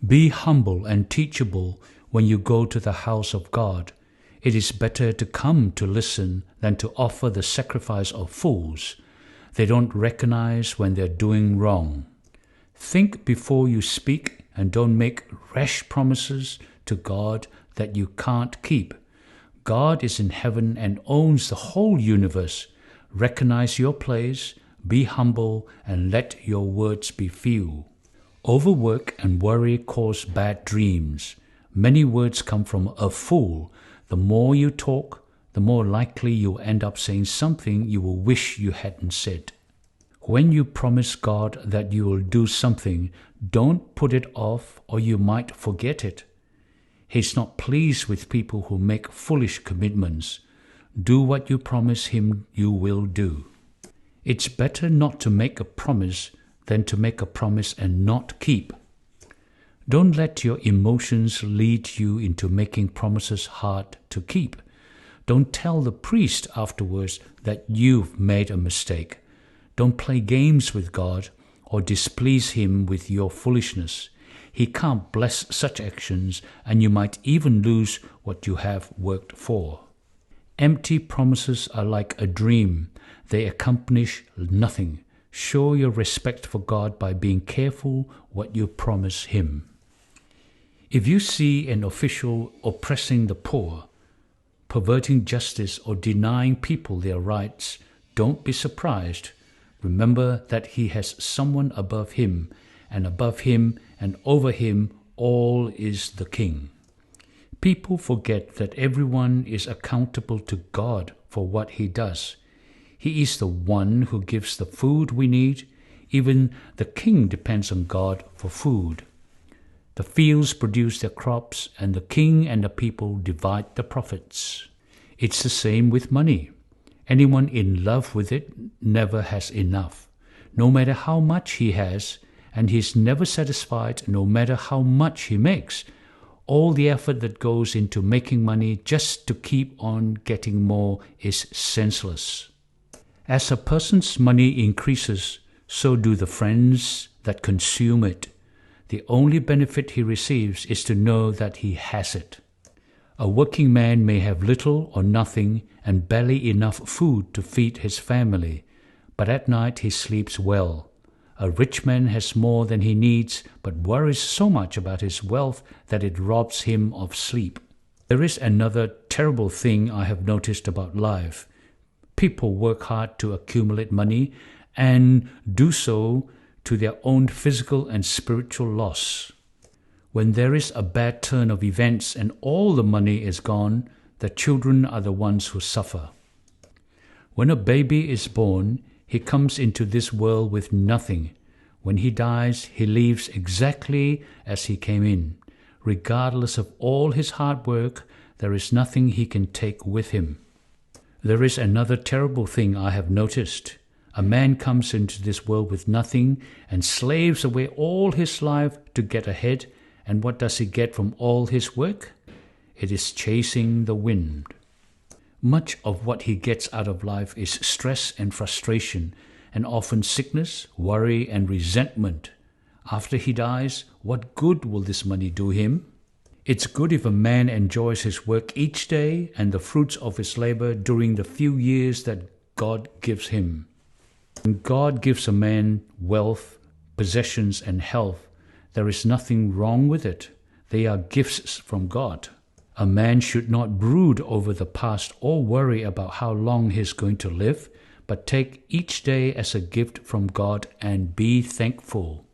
Be humble and teachable when you go to the house of God. It is better to come to listen than to offer the sacrifice of fools. They don't recognize when they're doing wrong. Think before you speak and don't make rash promises to God that you can't keep. God is in heaven and owns the whole universe. Recognize your place, be humble, and let your words be few. Overwork and worry cause bad dreams. Many words come from a fool. The more you talk, the more likely you'll end up saying something you will wish you hadn't said. When you promise God that you will do something, don't put it off or you might forget it. He's not pleased with people who make foolish commitments. Do what you promise him you will do. It's better not to make a promise than to make a promise and not keep. Don't let your emotions lead you into making promises hard to keep. Don't tell the priest afterwards that you've made a mistake. Don't play games with God or displease him with your foolishness. He can't bless such actions, and you might even lose what you have worked for. Empty promises are like a dream. They accomplish nothing. Show your respect for God by being careful what you promise him. If you see an official oppressing the poor, perverting justice, or denying people their rights, don't be surprised. Remember that he has someone above him, and above him and over him all is the king. People forget that everyone is accountable to God for what he does. He is the one who gives the food we need. Even the king depends on God for food. The fields produce their crops, and the king and the people divide the profits. It's the same with money. Anyone in love with it never has enough, no matter how much he has, and he's never satisfied no matter how much he makes. All the effort that goes into making money just to keep on getting more is senseless. As a person's money increases, so do the friends that consume it. The only benefit he receives is to know that he has it. A working man may have little or nothing and barely enough food to feed his family, but at night he sleeps well. A rich man has more than he needs, but worries so much about his wealth that it robs him of sleep. There is another terrible thing I have noticed about life. People work hard to accumulate money and do so to their own physical and spiritual loss. When there is a bad turn of events and all the money is gone, the children are the ones who suffer. When a baby is born, he comes into this world with nothing. When he dies, he leaves exactly as he came in. Regardless of all his hard work, there is nothing he can take with him. There is another terrible thing I have noticed. A man comes into this world with nothing and slaves away all his life to get ahead, and what does he get from all his work? It is chasing the wind. Much of what he gets out of life is stress and frustration, and often sickness, worry, and resentment. After he dies, what good will this money do him? It's good if a man enjoys his work each day and the fruits of his labor during the few years that God gives him. When God gives a man wealth, possessions, and health, there is nothing wrong with it. They are gifts from God. A man should not brood over the past or worry about how long he's going to live, but take each day as a gift from God and be thankful.